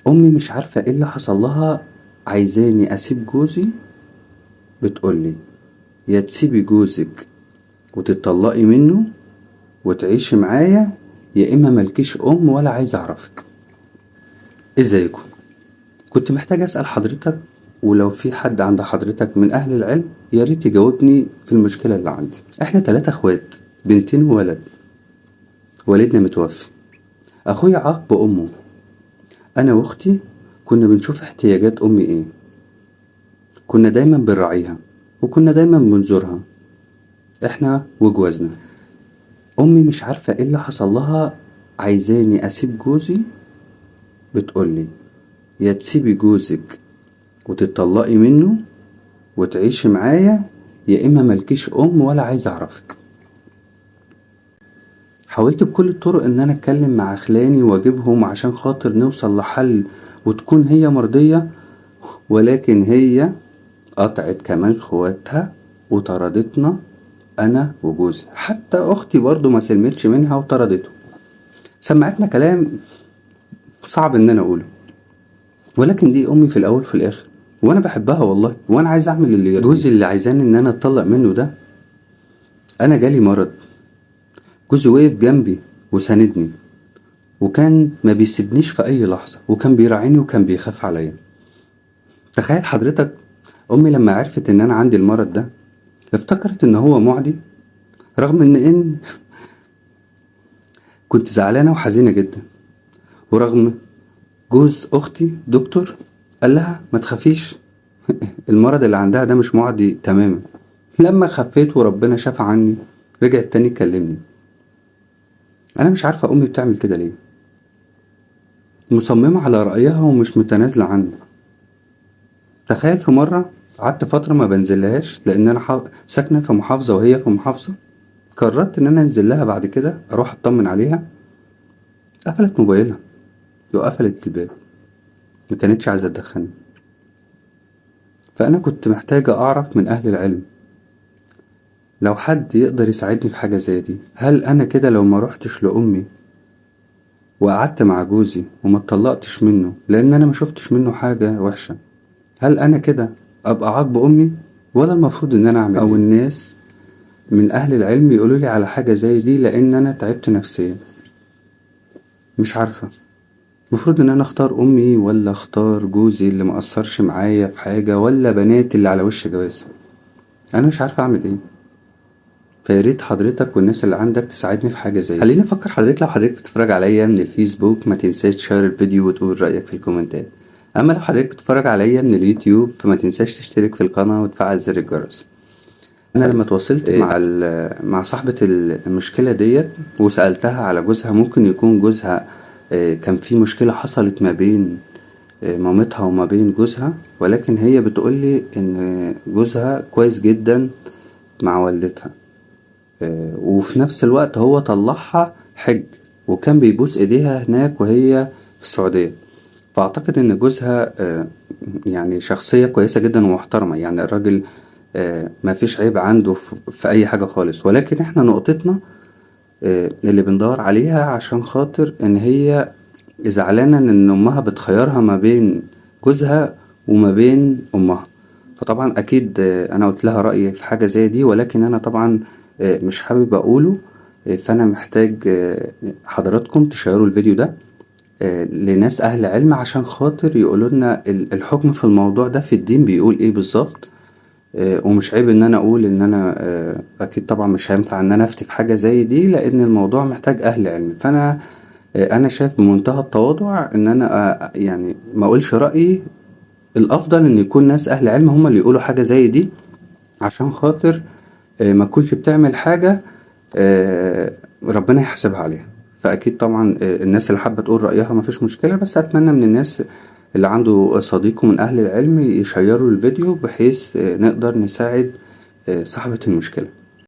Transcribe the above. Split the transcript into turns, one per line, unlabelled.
امي مش عارفة ايه اللي حصل لها، عايزاني اسيب جوزي. بتقولي يا تسيبي جوزك وتتطلقي منه وتعيشي معايا، يا اما ملكيش ام ولا عايز اعرفك. ازيكم؟ كنت محتاج اسأل حضرتك، ولو في حد عند حضرتك من اهل العلم يا ريت يجاوبني في المشكلة اللي عندي. احنا 3 اخوات، بنتين وولد. والدنا متوفي، اخويا عاق بامه. انا واختي كنا بنشوف احتياجات امي ايه، كنا دايما بنراعيها وكنا دايما بنزورها احنا وجوازنا. امي مش عارفة ايه اللي حصل لها، عايزاني اسيب جوزي. بتقولي يا تسيبي جوزك وتتطلقي منه وتعيشي معايا، يا اما ملكيش ام ولا عايز اعرفك. حاولت بكل الطرق ان انا اتكلم مع خلاني واجيبهم عشان خاطر نوصل لحل وتكون هي مرضية، ولكن هي قطعت كمان خواتها وطردتنا انا وجوزي. حتى اختي برضو ما سلمتش منها وطردته. سمعتنا كلام صعب ان انا اقوله، ولكن دي امي في الاول في الاخر، وانا بحبها والله، وانا عايز اعمل اللي يرضيها. جوزي اللي عايزاني ان انا اتطلق منه ده، انا جالي مرض. جوزي وقف جنبي وساندني، وكان ما بيسيبنيش في اي لحظة، وكان بيراعيني وكان بيخاف عليا. تخيل حضرتك، امي لما عرفت ان انا عندي المرض ده افتكرت ان هو معدي، رغم ان كنت زعلانة وحزينة جدا، ورغم جوز اختي دكتور قال لها ما تخافيش، المرض اللي عندها ده مش معدي تماما. لما خفيت وربنا شفى عني رجعت تاني تكلمني. انا مش عارفة امي بتعمل كده ليه، مصممة على رأيها ومش متنازلة عني. تخيل في مرة قعدت فترة ما بنزلهاش لان انا ساكنة في محافظة وهي في محافظة. قررت ان انا انزل لها بعد كده اروح اطمن عليها، قفلت موبايلها وقفلت الباب، ما كانتش عايزة تدخلني. فانا كنت محتاجة اعرف من اهل العلم لو حد يقدر يساعدني في حاجة زي دي. هل انا كده لو ما روحتش لامي وقعدت مع جوزي وما اتطلقتش منه لان انا ما شفتش منه حاجة وحشة، هل انا كده ابقى عاق بامي، ولا المفروض ان انا اعمل او الناس من اهل العلم يقولوا لي على حاجة زي دي؟ لان انا تعبت نفسيا، مش عارفة المفروض ان انا اختار امي ولا اختار جوزي اللي ما اثرش معايا في حاجة، ولا بناتي اللي على وش جواز. انا مش عارفة اعمل ايه. فياريت حضرتك والناس اللي عندك تساعدني في حاجة زي. خليني افكر حضرتك، لو حضرتك بتتفرج عليا من الفيسبوك ما تنساش تشير الفيديو وتقول رأيك في الكومنتات. اما لو حضرتك بتتفرج عليا من اليوتيوب فما تنساش تشترك في القناة وتفعل زر الجرس. انا لما تواصلت مع صاحبة المشكلة ديت وسألتها على جوزها، ممكن يكون جوزها كان في مشكلة حصلت ما بين مامتها وما بين جوزها، ولكن هي بتقولي ان جوزها كويس جدا مع والدتها، وفي نفس الوقت هو طلعها حج وكان بيبوس ايديها هناك وهي في السعودية. فاعتقد ان جوزها يعني شخصية كويسة جدا ومحترمة، يعني الراجل ما فيش عيب عنده في اي حاجة خالص. ولكن احنا نقطتنا اللي بندور عليها عشان خاطر ان هي زعلانة ان امها بتخيرها ما بين جوزها وما بين امها. فطبعا اكيد انا قلت لها رأيي في حاجة زي دي، ولكن انا طبعا مش حابب اقوله. فانا محتاج حضراتكم تشيروا الفيديو ده لناس اهل علم عشان خاطر يقولوا لنا الحكم في الموضوع ده في الدين بيقول ايه بالظبط. ومش عيب ان انا اقول ان انا اكيد طبعا مش هينفع ان انا افتي في حاجة زي دي لان الموضوع محتاج اهل علم. فانا انا شايف بمنتهى التواضع ان انا يعني ما اقولش رأيي، الافضل ان يكون ناس اهل علم هم اللي يقولوا حاجة زي دي عشان خاطر ما تكونش بتعمل حاجة ربنا يحاسبها عليها. فاكيد طبعا الناس اللي حابة تقول رأيها ما فيش مشكلة، بس اتمنى من الناس اللي عنده صديقه من اهل العلم يشيروا الفيديو بحيث نقدر نساعد صاحبة المشكلة.